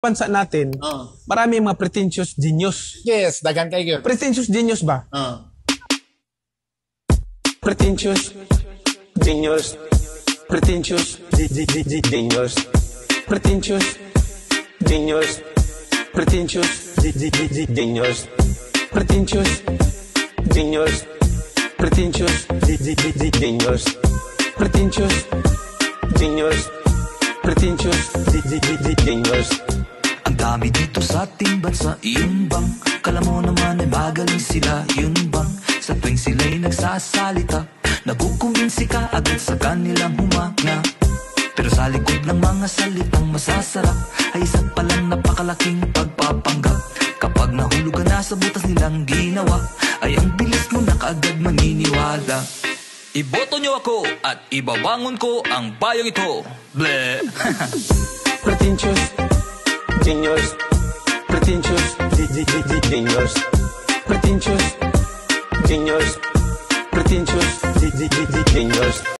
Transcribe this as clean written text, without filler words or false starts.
bansa natin, marami mga pretentious genius. Yes, dagan kayo. Pretentious genius ba? Pretentious genius. Pretentious genius. Pretentious genius. Pretentious genius. Pretentious genius. Pretentious genius. Pretentious genius. Pretentious genius. Ang dami dito sa ating bansa, yun bang? Kala mo naman ay magaling sila, yun bang? Sa tuwing sila'y nagsasalita, nakukumbinsi ka agad sa kanilang humanga. Pero sa likod ng mga salitang masasarap ay isang palang napakalaking pagpapanggap. Kapag nahulog ka na sa butas nilang ginawa, ay ang bilis mo na kaagad maniniwala. Iboto nyo ako at ibabangon ko ang bayang ito. Bleh. Pretentious genius. Pretentious genius. Pretentious genius. Pretentious genius.